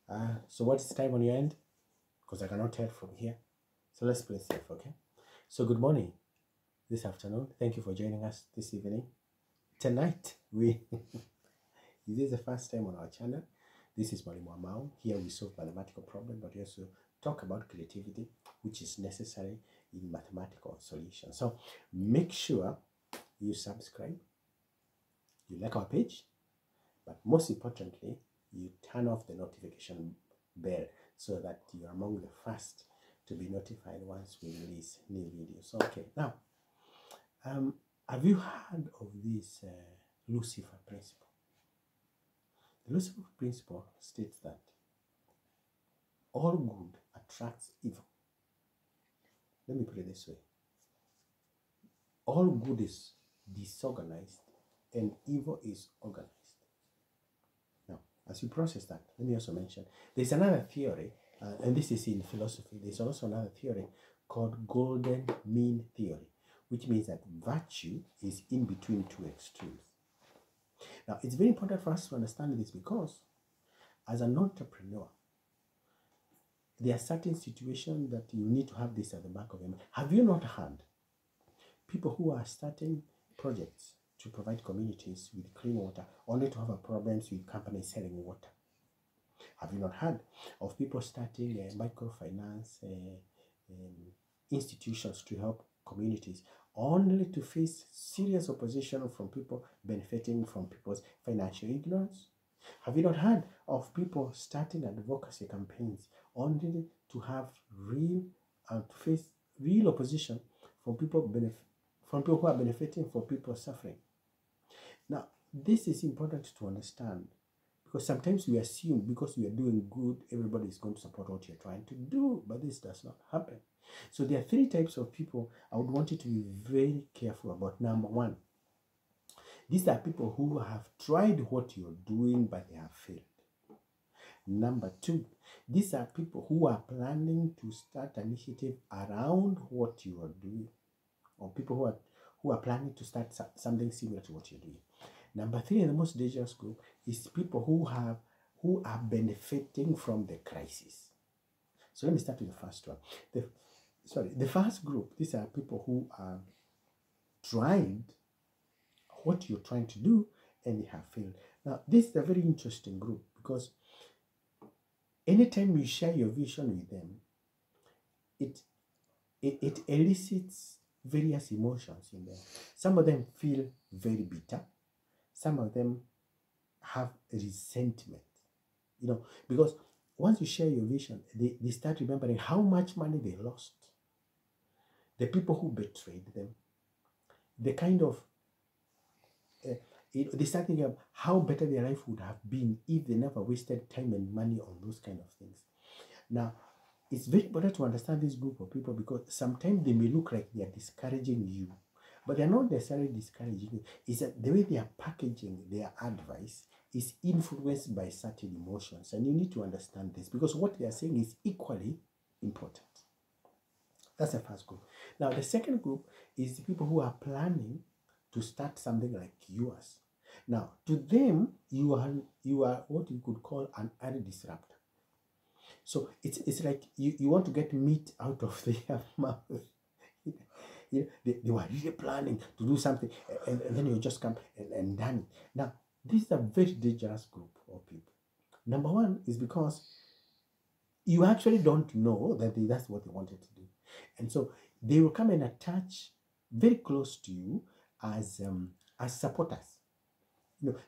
So what is the time on your end? Because I cannot tell from here. So let's play safe, okay? So good morning this afternoon. Thank you for joining us this evening. Tonight, if this is the first time on our channel, this is Mwalim. Here we solve mathematical problems, but we also talk about creativity, which is necessary in mathematical solutions. So make sure you subscribe, you like our page, but most importantly, you turn off the notification bell so that you're among the first to be notified once we release new videos. Okay, now, have you heard of this Lucifer principle? The Lucifer principle states that all good attracts evil. Let me put it this way. All good is disorganized and evil is organized. Now, as you process that, let me also mention, there's another theory, and this is in philosophy. There's also another theory called golden mean theory, which means that virtue is in between two extremes. Now, it's very important for us to understand this because as an entrepreneur, there are certain situations that you need to have this at the back of your mind. Have you not heard people who are starting projects to provide communities with clean water only to have problems with companies selling water? Have you not heard of people starting microfinance institutions to help communities only to face serious opposition from people benefiting from people's financial ignorance? Have you not heard of people starting advocacy campaigns only to have to face real opposition from people who are benefiting from people suffering? Now, this is important to understand because sometimes we assume because we are doing good, everybody is going to support what you're trying to do, but this does not happen. So there are three types of people I would want you to be very careful about. Number one, these are people who have tried what you're doing, but they have failed. Number two, these are people who are planning to start an initiative around what you are doing, or people who are planning to start something similar to what you're doing. Number three, and the most dangerous group, is people who are benefiting from the crisis. So let me start with the first one. The first group, these are people who are tried what you're trying to do and they have failed. Now, this is a very interesting group because anytime you share your vision with them, it elicits various emotions in them. Some of them feel very bitter. Some of them have resentment, because once you share your vision, they start remembering how much money they lost, the people who betrayed them, the kind of they start thinking of how better their life would have been if they never wasted time and money on those kind of things. Now, it's very important to understand this group of people because sometimes they may look like they are discouraging you, but they're not necessarily discouraging you. It's that the way they are packaging their advice is influenced by certain emotions, and you need to understand this because what they are saying is equally important. That's the first group. Now, the second group is the people who are planning to start something like yours. Now, to them, you are what you could call an early disruptor. So it's like you want to get meat out of their mouth. They were really planning to do something, and then you just come and done it. Now, this is a very dangerous group of people. Number one is because you actually don't know that that's what they wanted to do. And so they will come and attach very close to you as supporters.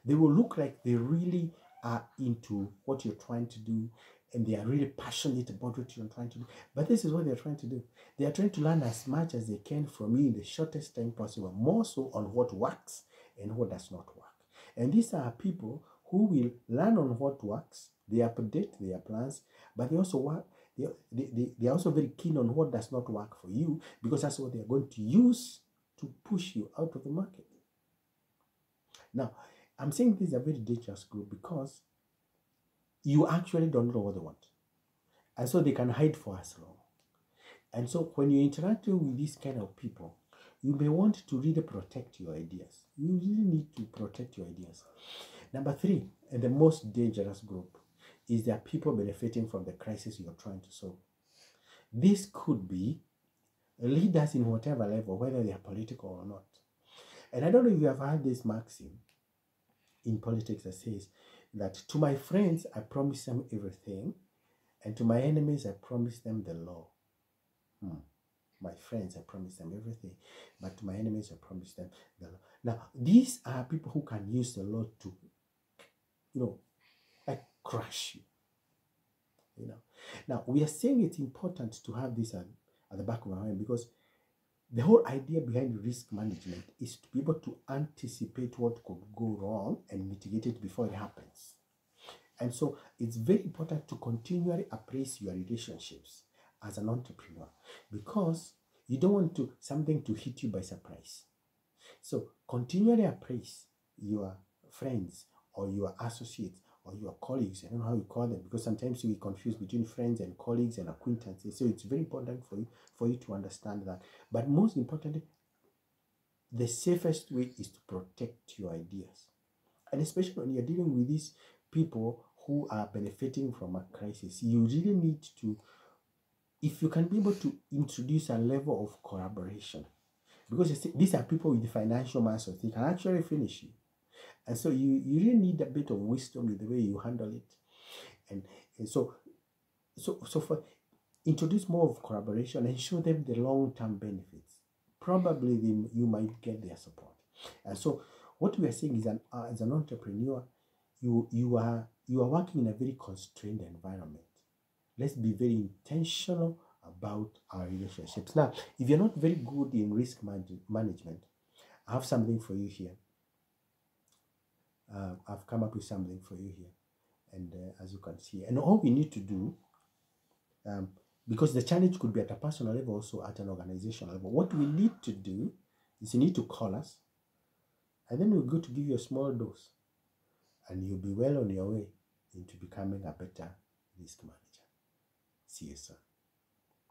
They will look like they really are into what you're trying to do and they are really passionate about what you're trying to do. But this is what they're trying to do. They are trying to learn as much as they can from you in the shortest time possible, more so on what works and what does not work. And these are people who will learn on what works, they update their plans, but they also work. They are also very keen on what does not work for you because that's what they are going to use to push you out of the market. Now, I'm saying this is a very dangerous group because you actually don't know what they want. And so they can hide for as long. And so when you interact with these kind of people, you may want to really protect your ideas. You really need to protect your ideas. Number three, and the most dangerous group, is there people benefiting from the crisis you're trying to solve? This could be leaders in whatever level, whether they are political or not. And I don't know if you have heard this maxim in politics that says that to my friends, I promise them everything, and to my enemies, I promise them the law. My friends, I promise them everything, but to my enemies, I promise them the law. Now, these are people who can use the law to, like crush you. Now, we are saying it's important to have this at the back of our mind, because the whole idea behind risk management is to be able to anticipate what could go wrong and mitigate it before it happens. And so it's very important to continually appraise your relationships as an entrepreneur, because you don't want something to hit you by surprise. So continually appraise your friends or your associates or your colleagues. I don't know how you call them, because sometimes we confuse between friends and colleagues and acquaintances. So it's very important for you to understand that. But most importantly, the safest way is to protect your ideas. And especially when you're dealing with these people who are benefiting from a crisis, you really need to, if you can be able to introduce a level of collaboration, because you see, these are people with the financial muscle, they can actually finish you. And so you really need a bit of wisdom in the way you handle it. And so for introduce more of collaboration and show them the long-term benefits. Probably you might get their support. And so what we are saying is, as an entrepreneur, you are working in a very constrained environment. Let's be very intentional about our relationships. Now, if you're not very good in risk management, I have something for you here. I've come up with something for you here. And as you can see, and all we need to do, because the challenge could be at a personal level, also at an organizational level, what we need to do is you need to call us, and then we're going to give you a small dose, and you'll be well on your way into becoming a better risk manager. See you soon.